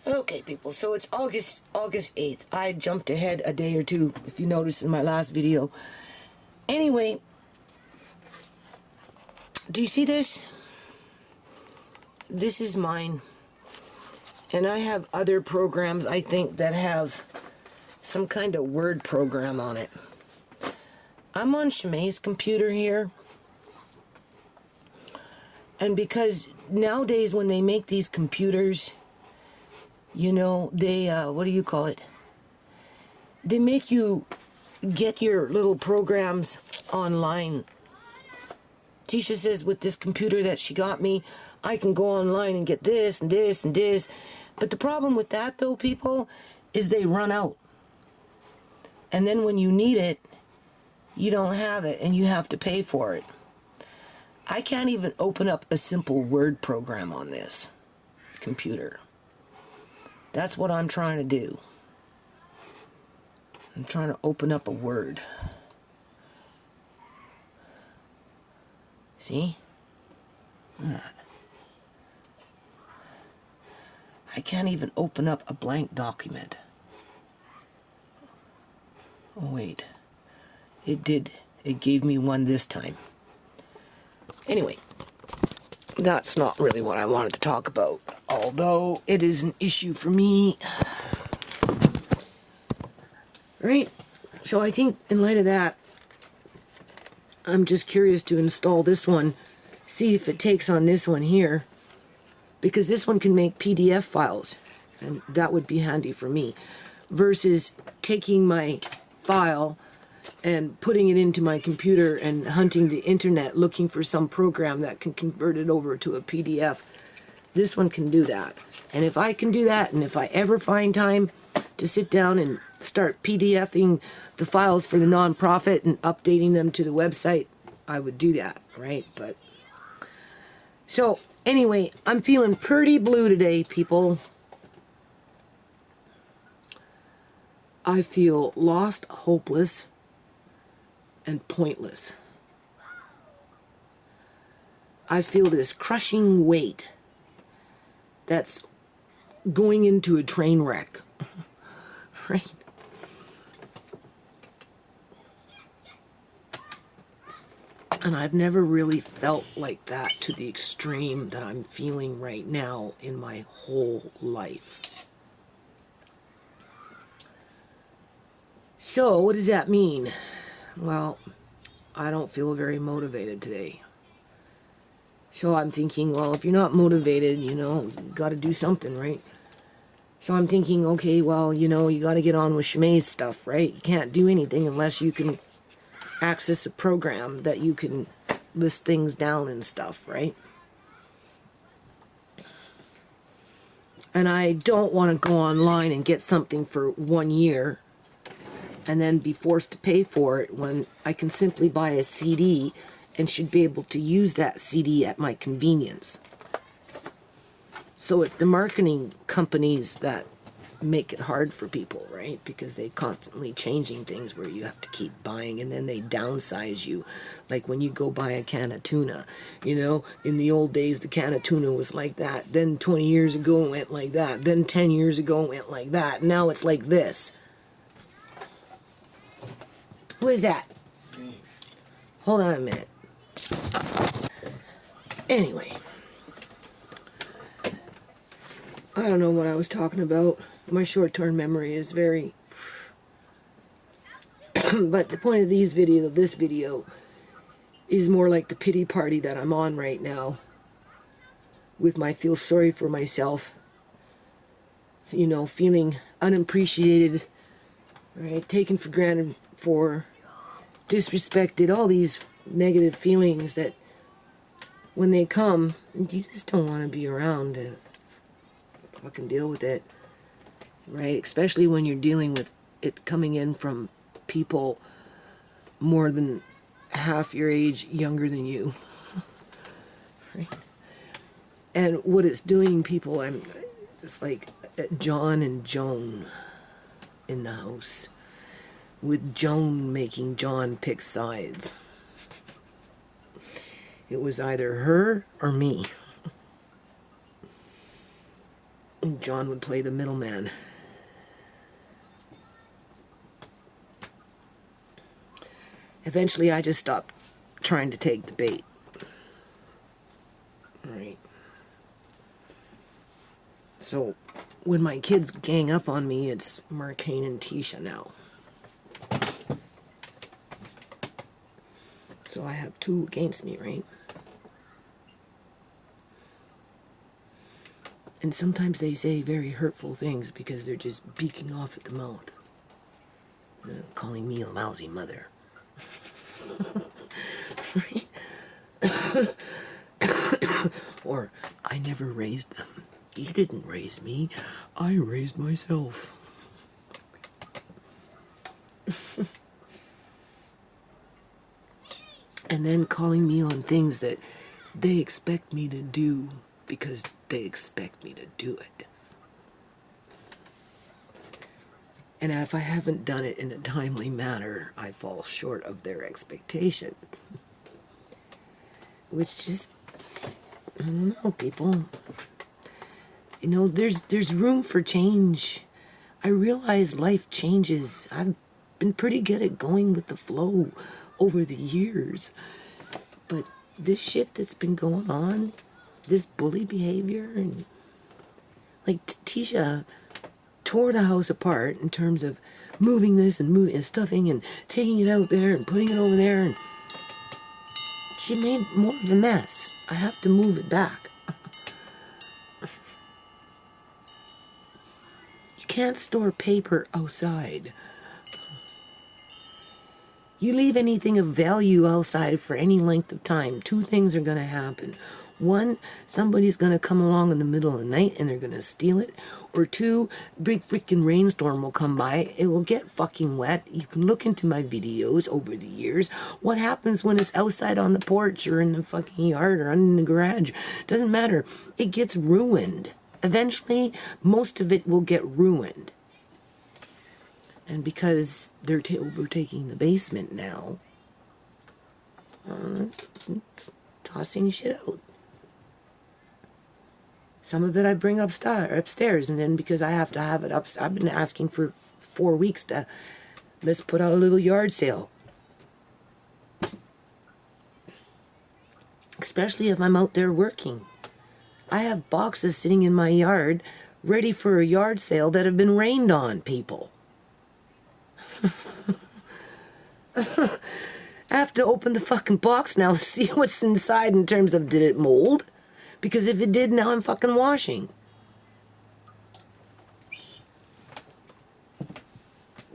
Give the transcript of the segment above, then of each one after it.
Okay, people, so it's August 8th. I jumped ahead a day or two, if you noticed in my last video. Anyway, do you see this? This is mine. And I have other programs, I think, that have some kind of word program on it. I'm on Shimei's computer here. And because nowadays when they make these computers, you know, they, what do you call it? They make you get your little programs online. Tisha says with this computer that she got me, I can go online and get this and this and this. But the problem with that, though, people, is they run out. And then when you need it, you don't have it and you have to pay for it. I can't even open up a simple word program on this computer. That's what I'm trying to do. I'm trying to open up a word. See? I can't even open up a blank document. Oh, wait. It did. It gave me one this time. Anyway, that's not really what I wanted to talk about, although it is an issue for me. Right? So I think in light of that, I'm just curious to install this one, see if it takes on this one here, because this one can make PDF files, and that would be handy for me, versus taking my file and putting it into my computer and hunting the internet looking for some program that can convert it over to a PDF. This one can do that. And if I can do that, and if I ever find time to sit down and start PDFing the files for the nonprofit and updating them to the website, I would do that, right? But so anyway, I'm feeling pretty blue today, people. I feel lost, hopeless, and pointless. I feel this crushing weight that's going into a train wreck. Right? And I've never really felt like that to the extreme that I'm feeling right now in my whole life. So, what does that mean? Well, I don't feel very motivated today. So I'm thinking, well, if you're not motivated, you know, you got to do something, right? So I'm thinking, okay, well, you know, you got to get on with Shimei's stuff, right? You can't do anything unless you can access a program that you can list things down and stuff, right? And I don't want to go online and get something for 1 year and then be forced to pay for it when I can simply buy a CD and should be able to use that CD at my convenience. So it's the marketing companies that make it hard for people, right? Because they constantly changing things where you have to keep buying, and then they downsize you. Like when you go buy a can of tuna, you know, in the old days the can of tuna was like that. Then 20 years ago it went like that. Then 10 years ago it went like that. Now it's like this. Who is that? Hold on a minute. Anyway. I don't know what I was talking about. My short-term memory is very... But the point of this video is more like the pity party that I'm on right now. With my feel sorry for myself. You know, feeling unappreciated. Right? Taken for granted, for disrespected. All these negative feelings that when they come, you just don't want to be around to fucking deal with it, right? Especially when you're dealing with it coming in from people more than half your age younger than you, right? And what it's doing, people, it's like John and Joan in the house, with Joan making John pick sides. It was either her or me. John would play the middleman. Eventually, I just stopped trying to take the bait. Right. So, when my kids gang up on me, it's Marcane and Tisha now. So I have two against me, right? And sometimes they say very hurtful things because they're just beaking off at the mouth. Calling me a lousy mother. Or, I never raised them. You didn't raise me. I raised myself. And then calling me on things that they expect me to do because they expect me to do it. And if I haven't done it in a timely manner, I fall short of their expectation. Which just, I don't know, people. You know, there's room for change. I realize life changes. I've been pretty good at going with the flow over the years. But this shit that's been going on, this bully behavior, and like Tisha tore the house apart in terms of moving this and moving and stuffing and taking it out there and putting it over there, and she made more of a mess. I have to move it back. You can't store paper outside. You leave anything of value outside for any length of time, two things are going to happen. One, somebody's going to come along in the middle of the night and they're going to steal it. Or two, big freaking rainstorm will come by. It will get fucking wet. You can look into my videos over the years. What happens when it's outside on the porch or in the fucking yard or in the garage? Doesn't matter. It gets ruined. Eventually, most of it will get ruined. And because they're overtaking the basement now, tossing shit out. Some of it I bring upstairs, and then because I have to have it upstairs, I've been asking for 4 weeks to, let's put out a little yard sale. Especially if I'm out there working. I have boxes sitting in my yard ready for a yard sale that have been rained on, people. I have to open the fucking box now to see what's inside in terms of, did it mold? Because if it did, now I'm fucking washing.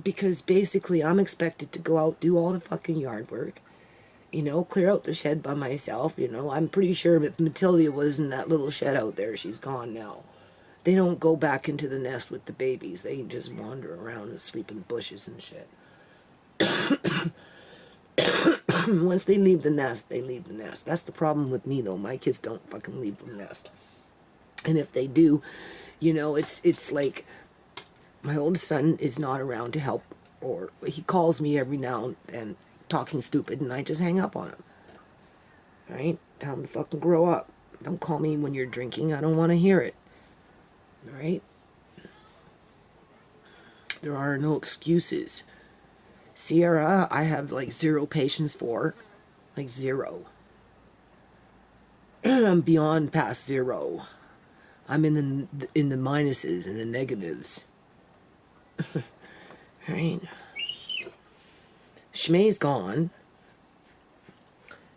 Because basically I'm expected to go out, do all the fucking yard work, you know, clear out the shed by myself, you know. I'm pretty sure if Matilda was in that little shed out there, she's gone now. They don't go back into the nest with the babies. They just wander around and sleep in bushes and shit. Once they leave the nest, they leave the nest. That's the problem with me, though. My kids don't fucking leave the nest. And if they do, you know, it's like my oldest son is not around to help, or he calls me every now and talking stupid, and I just hang up on him. All right? Tell him to fucking grow up. Don't call me when you're drinking. I don't want to hear it. All right? There are no excuses. Sierra, I have like zero patience for. Like zero. I'm beyond past zero. I'm in the minuses and the negatives. Right? Shmay's gone.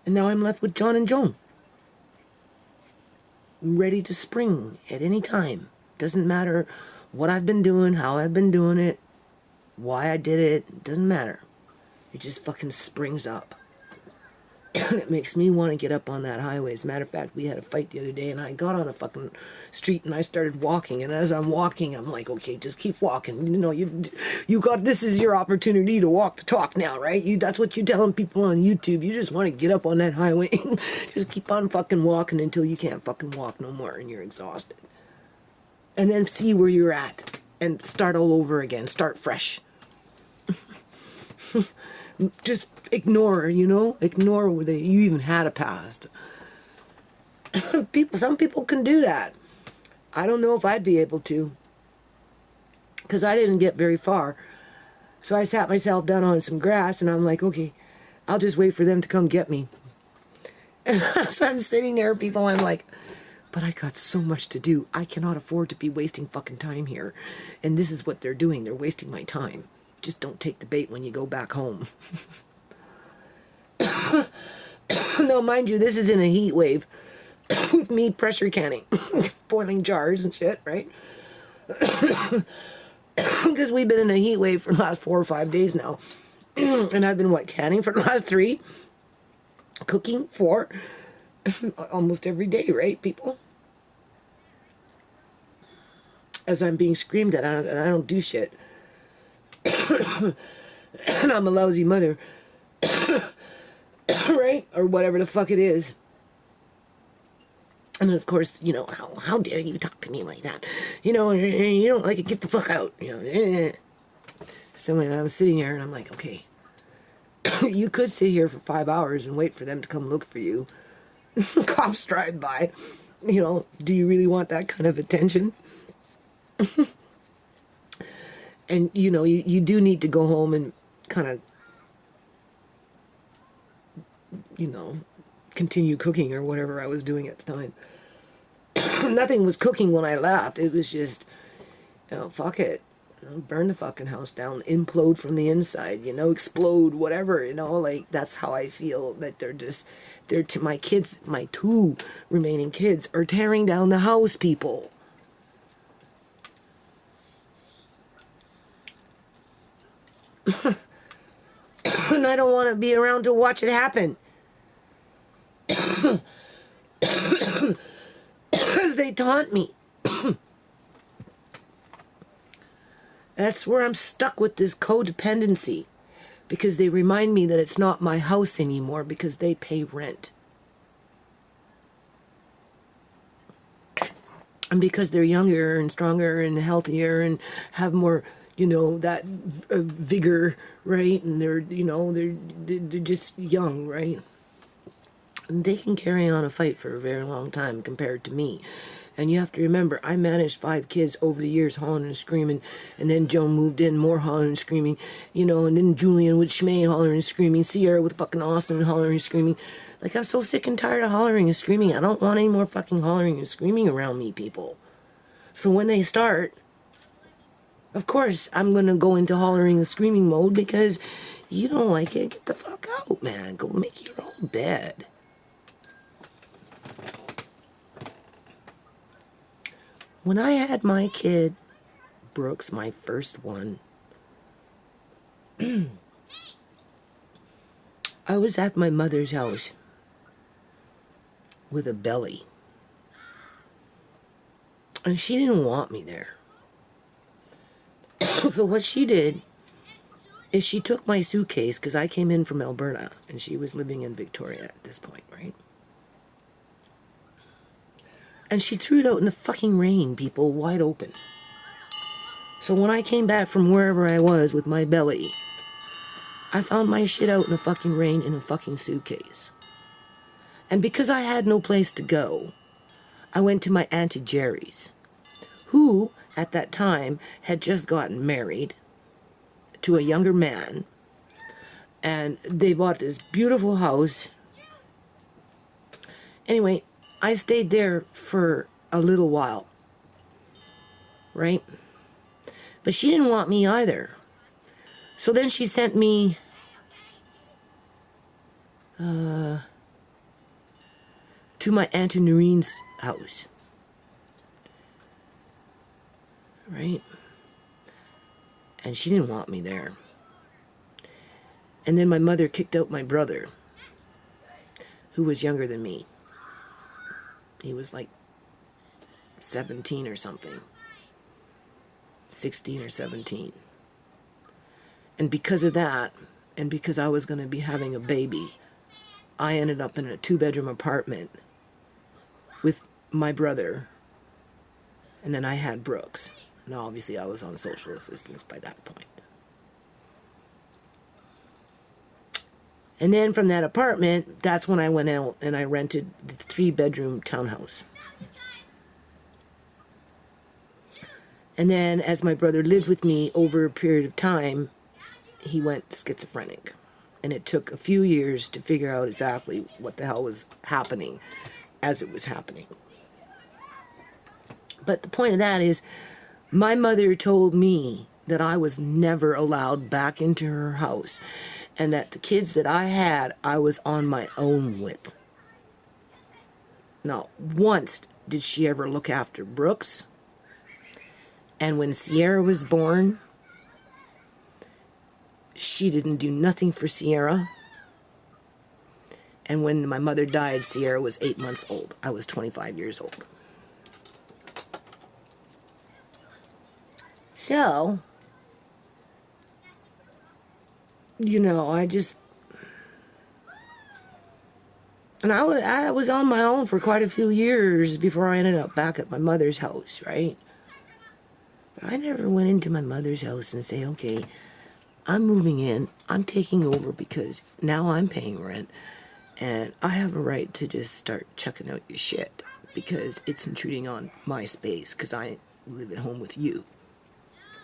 And now I'm left with John and Joan. I'm ready to spring at any time. Doesn't matter what I've been doing, how I've been doing it, why I did it. It doesn't matter. It just fucking springs up. It makes me want to get up on that highway. As a matter of fact, we had a fight the other day, and I got on a fucking street and I started walking. And as I'm walking, I'm like, okay, just keep walking. You know, you got, this is your opportunity to walk the talk now, right? That's what you're telling people on YouTube. You just want to get up on that highway. Just keep on fucking walking until you can't fucking walk no more and you're exhausted. And then see where you're at and start all over again. Start fresh. Just ignore, you know? Ignore whether you even had a past. Some people can do that. I don't know if I'd be able to, because I didn't get very far. So I sat myself down on some grass, and I'm like, okay, I'll just wait for them to come get me. And so I'm sitting there, people, I'm like, but I got so much to do. I cannot afford to be wasting fucking time here. And this is what they're doing. They're wasting my time. Just don't take the bait when you go back home. No, mind you, this is in a heat wave with me pressure canning, boiling jars and shit, right? Because we've been in a heat wave for the last 4 or 5 days now. And I've been, canning for the last 3? Cooking for almost every day, right, people? As I'm being screamed at, and I don't do shit. And I'm a lousy mother. Right? Or whatever the fuck it is. And of course, how dare you talk to me like that? You don't like it, get the fuck out. So I'm sitting here and I'm like, okay, you could sit here for 5 hours and wait for them to come look for you. Cops drive by. Do you really want that kind of attention? And, you do need to go home and kind of, continue cooking or whatever I was doing at the time. Nothing was cooking when I left. It was just, fuck it. Burn the fucking house down, implode from the inside, explode, whatever, that's how I feel, that they're to my kids, my 2 remaining kids are tearing down the house, people. And I don't want to be around to watch it happen. Because they taunt me. That's where I'm stuck with this codependency. Because they remind me that it's not my house anymore because they pay rent. And because they're younger and stronger and healthier and have more, that vigor, right? And they're just young, right? And they can carry on a fight for a very long time compared to me. And you have to remember, I managed 5 kids over the years, hollering and screaming. And then Joan moved in, more hollering and screaming. And then Julian with Shmay hollering and screaming. Sierra with fucking Austin hollering and screaming. I'm so sick and tired of hollering and screaming. I don't want any more fucking hollering and screaming around me, people. So when they start, of course, I'm going to go into hollering and screaming mode because you don't like it. Get the fuck out, man. Go make your own bed. When I had my kid, Brooks, my first one, I was at my mother's house with a belly. And she didn't want me there. So what she did is she took my suitcase, because I came in from Alberta, and she was living in Victoria at this point, right? And she threw it out in the fucking rain, people, wide open. So when I came back from wherever I was with my belly, I found my shit out in the fucking rain in a fucking suitcase. And because I had no place to go, I went to my Auntie Jerry's, who, at that time, had just gotten married to a younger man. And they bought this beautiful house. Anyway, I stayed there for a little while, right? But she didn't want me either. So then she sent me to my Aunt Noreen's house, right? And she didn't want me there. And then my mother kicked out my brother, who was younger than me. He was 17 or something. 16 or 17. And because of that, and because I was going to be having a baby, I ended up in a 2-bedroom apartment with my brother. And then I had Brooks. And obviously I was on social assistance by that point. And then from that apartment, that's when I went out and I rented the 3-bedroom townhouse. And then as my brother lived with me over a period of time, he went schizophrenic. And it took a few years to figure out exactly what the hell was happening as it was happening. But the point of that is, my mother told me that I was never allowed back into her house, and that the kids that I had, I was on my own with. Not once did she ever look after Brooks. And when Sierra was born, she didn't do nothing for Sierra. And when my mother died, Sierra was 8 months old. I was 25 years old. So, you know, I was on my own for quite a few years before I ended up back at my mother's house, right? But I never went into my mother's house and say, okay, I'm moving in, I'm taking over because now I'm paying rent, and I have a right to just start chucking out your shit because it's intruding on my space because I live at home with you.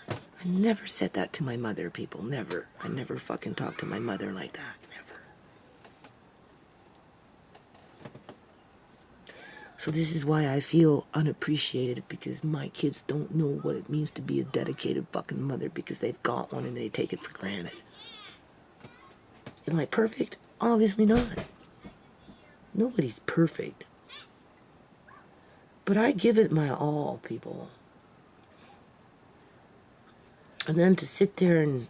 I never said that to my mother, people. Never. I never fucking talked to my mother like that. Never. So this is why I feel unappreciated, because my kids don't know what it means to be a dedicated fucking mother because they've got one and they take it for granted. Am I perfect? Obviously not. Nobody's perfect. But I give it my all, people. And then to sit there and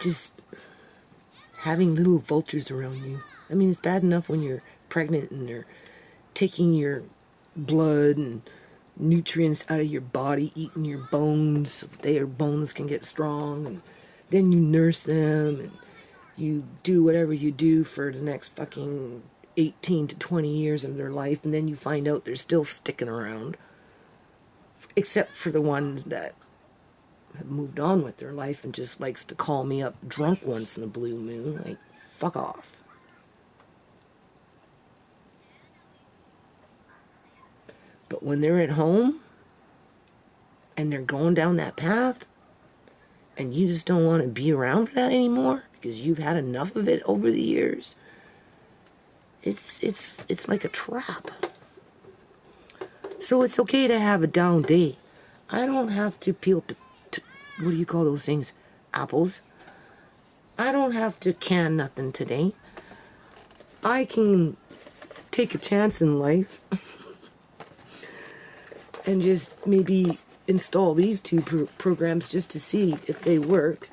just having little vultures around you. I mean, it's bad enough when you're pregnant and they're taking your blood and nutrients out of your body, eating your bones so their bones can get strong. And then you nurse them and you do whatever you do for the next fucking 18 to 20 years of their life. And then you find out they're still sticking around. Except for the ones that have moved on with their life and just likes to call me up drunk once in a blue moon. Like, fuck off. But when they're at home and they're going down that path and you just don't want to be around for that anymore because you've had enough of it over the years, it's like a trap. So it's okay to have a down day. I don't have to peel what do you call those things? Apples. I don't have to can nothing today. I can take a chance in life and just maybe install these two programs just to see if they work.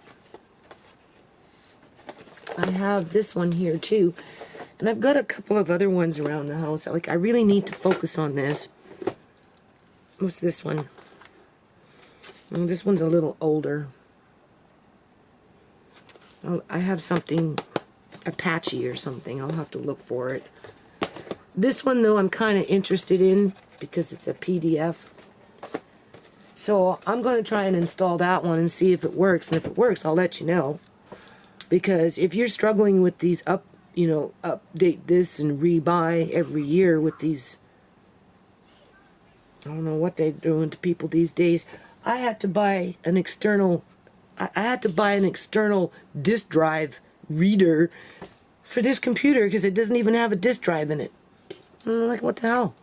I have this one here too. And I've got a couple of other ones around the house. Like, I really need to focus on this. What's this one? Oh, this one's a little older. I have something Apache or something. I'll have to look for it. This one, though, I'm kind of interested in because it's a PDF. So I'm going to try and install that one and see if it works. And if it works, I'll let you know. Because if you're struggling with these update this and rebuy every year with these, I don't know what they're doing to people these days. I had to buy an external disk drive reader for this computer because it doesn't even have a disk drive in it. I'm like, what the hell?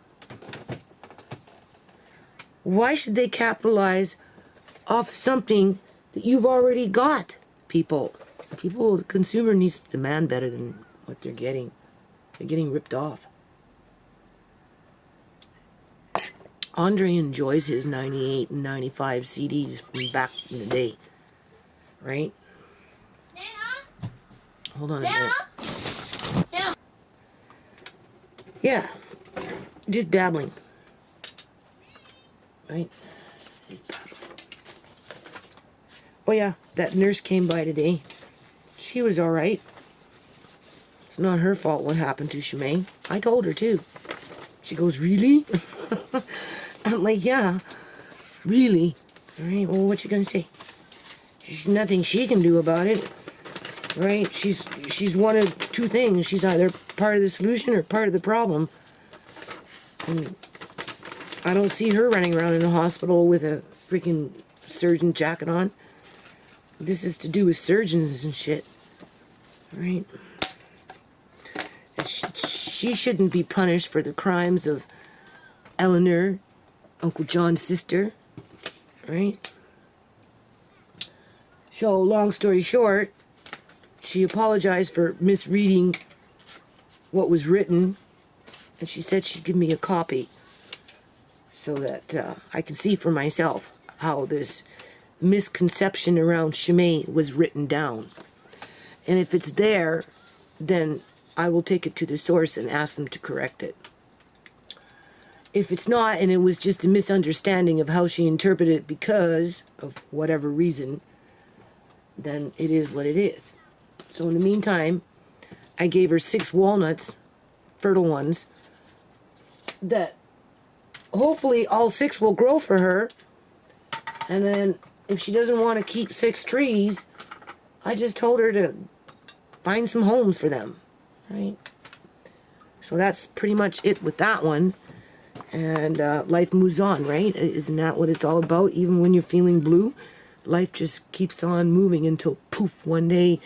Why should they capitalize off something that you've already got, people? The consumer needs to demand better than what they're getting. They're getting ripped off. Andre enjoys his 98 and 95 CDs from back in the day. Right? Nana? Hold on a Nana? minute. Nana? Yeah. Just babbling. Right? Just babbling. Oh yeah, that nurse came by today. She was alright. It's not her fault what happened to Shemaine. I told her too. She goes, really? I'm like, yeah, really. All right, well, what you gonna say? There's nothing she can do about it, right? She's one of two things. She's either part of the solution or part of the problem. And I don't see her running around in the hospital with a freaking surgeon jacket on. This is to do with surgeons and shit. Right? She shouldn't be punished for the crimes of Eleanor, Uncle John's sister. Right? So, long story short, she apologized for misreading what was written, and she said she'd give me a copy so that I can see for myself how this misconception around Shimei was written down. And if it's there, then I will take it to the source and ask them to correct it. If it's not, and it was just a misunderstanding of how she interpreted it because of whatever reason, then it is what it is. So in the meantime, I gave her 6 walnuts, fertile ones, that hopefully all 6 will grow for her. And then if she doesn't want to keep 6 trees, I just told her to find some homes for them, right? So that's pretty much it with that one. And life moves on, right? Isn't that what it's all about? Even when you're feeling blue, life just keeps on moving until poof, one day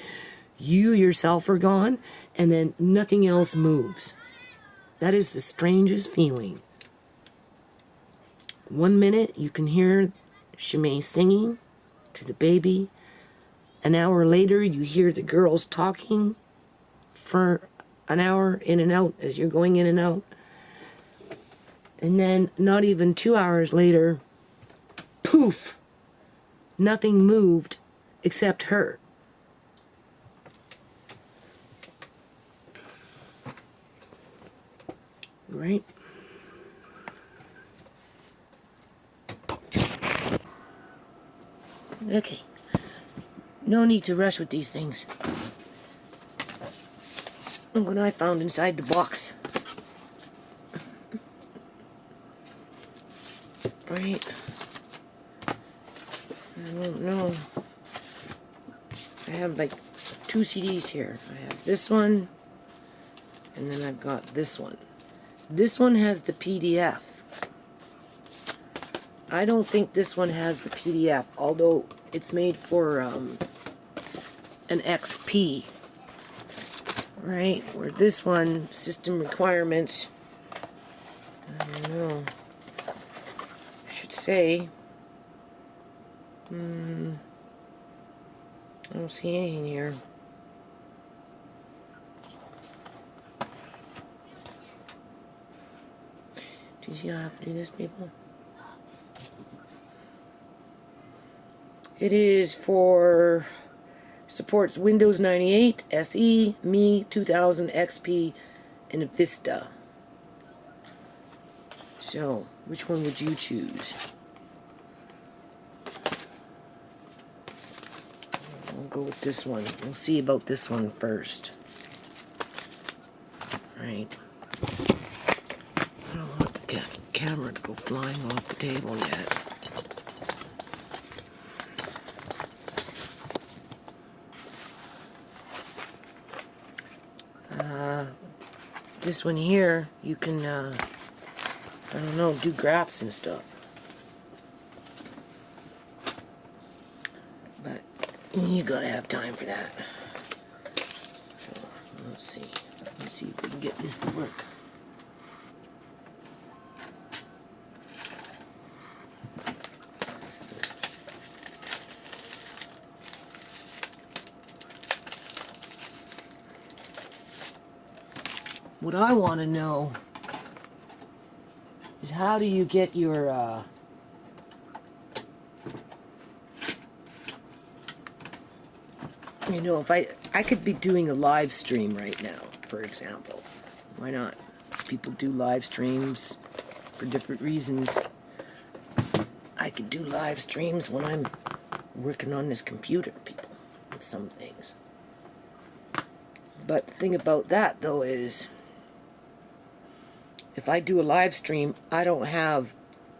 you yourself are gone and then nothing else moves. That is the strangest feeling. 1 minute you can hear Shimei singing to the baby. An hour later you hear the girls talking for an hour in and out as you're going in and out. And then not even 2 hours later, poof, nothing moved except her. Right? Okay. No need to rush with these things. Look what I found inside the box. Right? I don't know. I have like 2 CDs here. I have this one, and then I've got this one. This one has the PDF. I don't think this one has the PDF, although it's made for an XP. Right? Where this one, system requirements, I don't know. I should say, I don't see anything here. Do you see how I have to do this, people? It is for, supports Windows 98, SE, Me, 2000, XP, and Vista. So, which one would you choose? I'll go with this one. We'll see about this one first. Right. I don't want the camera to go flying off the table yet. This one here, you can, I don't know, do graphs and stuff. But you gotta have time for that. So, let's see. Let's see if we can get this to work. What I want to know is how do you get your, you know, if I could be doing a live stream right now, for example. Why not? People do live streams for different reasons. I could do live streams when I'm working on this computer, people, with some things. But the thing about that, though, is if I do a live stream, I don't have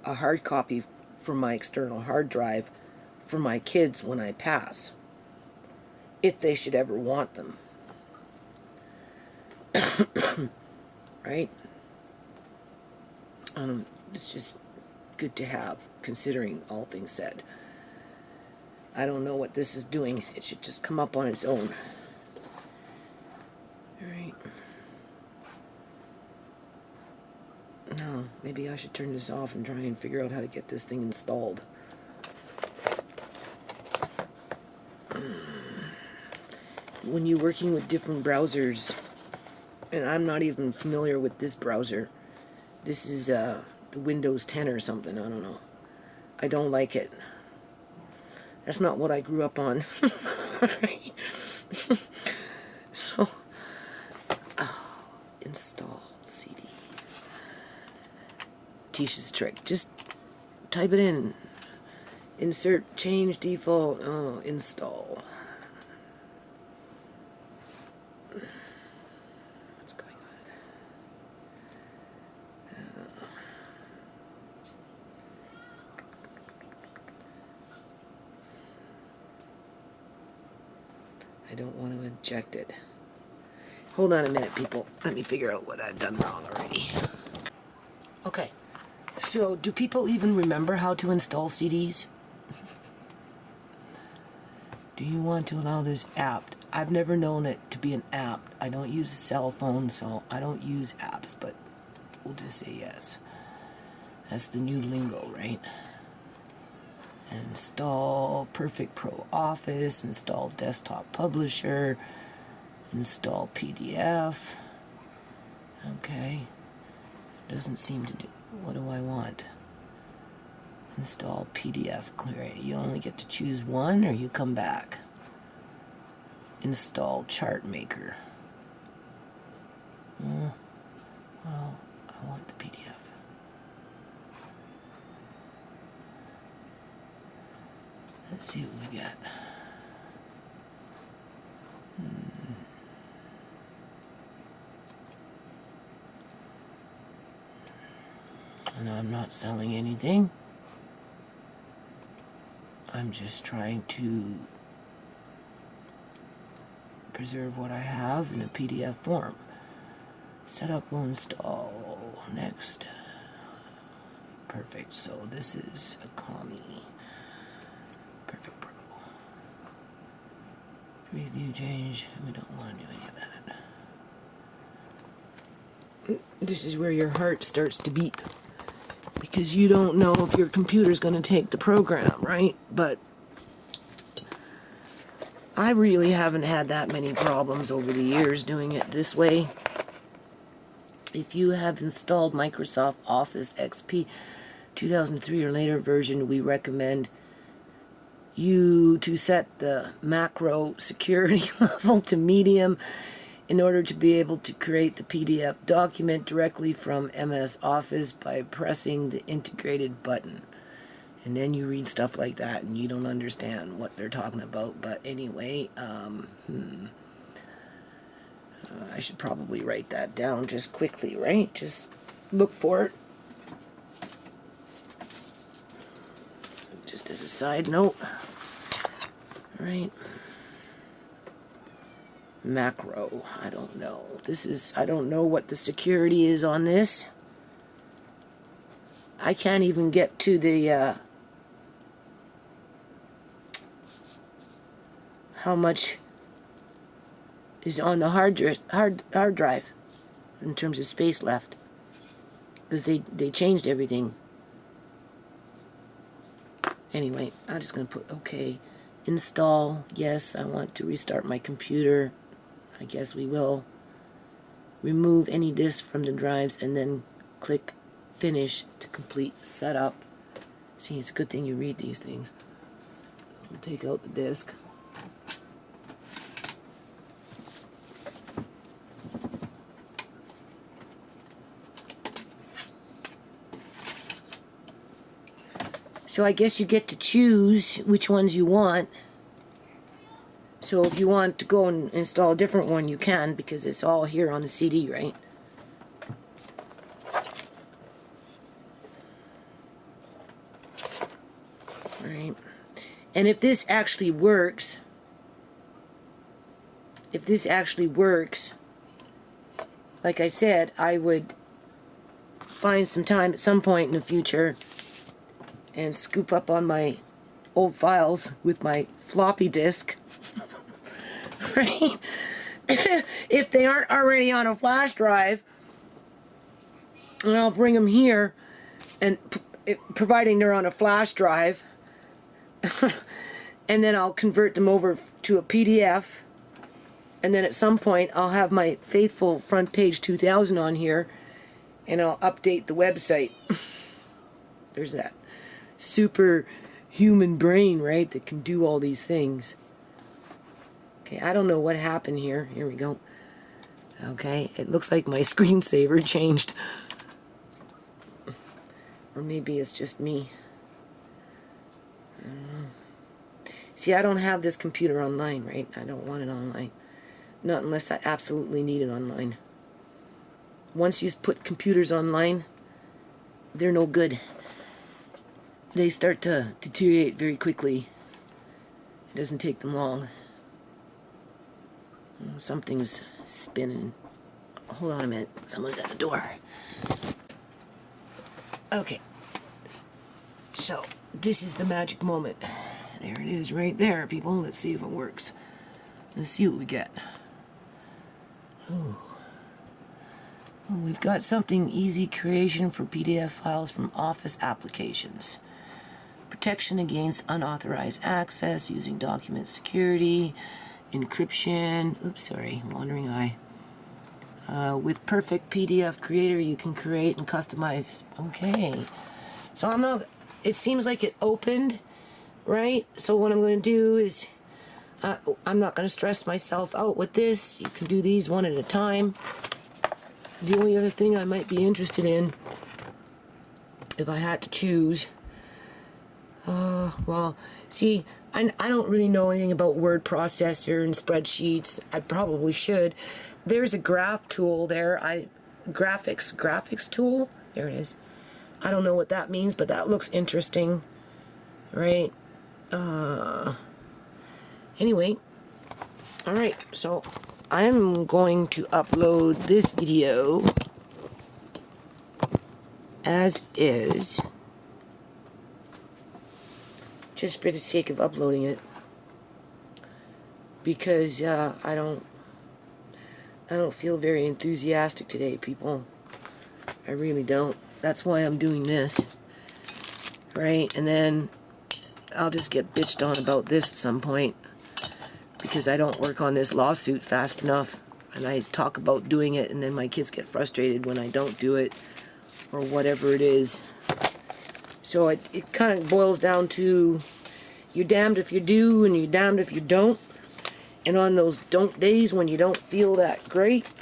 a hard copy from my external hard drive for my kids when I pass, if they should ever want them. Right? It's just good to have, considering all things said. I don't know what this is doing. It should just come up on its own. Alright. No, maybe I should turn this off and try and figure out how to get this thing installed. When you're working with different browsers, and I'm not even familiar with this browser. This is the Windows 10 or something, I don't know. I don't like it. That's not what I grew up on. So, install CD. Tisha's trick. Just type it in. Insert, change default, install. What's going on? I don't want to inject it. Hold on a minute, people. Let me figure out what I've done wrong already. Okay. So, do people even remember how to install CDs? Do you want to allow this app? I've never known it to be an app. I don't use a cell phone, so I don't use apps, but we'll just say yes. That's the new lingo, right? Install Perfect Pro Office, install Desktop Publisher, install PDF. Okay. Doesn't seem to do. What do I want? Install PDF Clear. You only get to choose one, or you come back. Install Chart Maker. Well, I want the PDF. Let's see what we got. And I'm not selling anything. I'm just trying to preserve what I have in a PDF form. Setup will install. Next. Perfect. So this is a commie. Perfect Pro. Review change. We don't want to do any of that. This is where your heart starts to beat. Because you don't know if your computer's going to take the program, right? But I really haven't had that many problems over the years doing it this way. If you have installed Microsoft Office XP 2003 or later version, we recommend you to set the macro security level to medium in order to be able to create the PDF document directly from MS Office by pressing the integrated button. And then you read stuff like that and you don't understand what they're talking about. But anyway, I should probably write that down just quickly, right? Just look for it. Just as a side note. All right. Macro, I don't know. I don't know what the security is on this. I can't even get to the, how much is on the hard drive in terms of space left. Because they changed everything. Anyway, I'm just going to put OK. Install. Yes, I want to restart my computer. I guess we will. Remove any disk from the drives and then click Finish to complete setup. See, it's a good thing you read these things. We'll take out the disk. So I guess you get to choose which ones you want. So if you want to go and install a different one, you can, because it's all here on the CD, right? Right. And if this actually works, like I said, I would find some time at some point in the future and scoop up on my old files with my floppy disk, right? If they aren't already on a flash drive, and I'll bring them here, and providing they're on a flash drive, and then I'll convert them over to a PDF, and then at some point I'll have my faithful Front Page 2000 on here, and I'll update the website. There's that super human brain, right, that can do all these things. Okay, I don't know what happened here. Here we go. Okay, it looks like my screensaver changed. Or maybe it's just me. See, I don't have this computer online, right? I don't want it online. Not unless I absolutely need it online. Once you put computers online, they're no good. They start to deteriorate very quickly. It doesn't take them long. Something's spinning. Hold on a minute. Someone's at the door. Okay. So, this is the magic moment. There it is right there, people. Let's see if it works. Let's see what we get. Oh. Oh, we've got something easy creation for PDF files from Office applications. Protection against unauthorized access using document security, encryption. Oops, sorry, wandering eye. With Perfect PDF Creator, you can create and customize. Okay. So I'm not. It seems like it opened, right? So what I'm going to do is, I'm not going to stress myself out with this. You can do these one at a time. The only other thing I might be interested in, if I had to choose, well, see, I don't really know anything about word processor and spreadsheets. I probably should. There's a graph tool there. Graphics tool. There it is. I don't know what that means, but that looks interesting, right? Anyway, all right. So I'm going to upload this video as is, just for the sake of uploading it, because I don't feel very enthusiastic today, people. I really don't. That's why I'm doing this, right? And then I'll just get bitched on about this at some point, because I don't work on this lawsuit fast enough, and I talk about doing it, and then my kids get frustrated when I don't do it, or whatever it is. So it kind of boils down to, you're damned if you do, and you're damned if you don't. And on those don't days when you don't feel that great,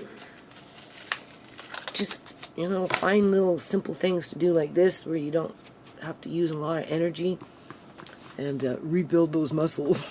just, find little simple things to do like this, where you don't have to use a lot of energy, and rebuild those muscles.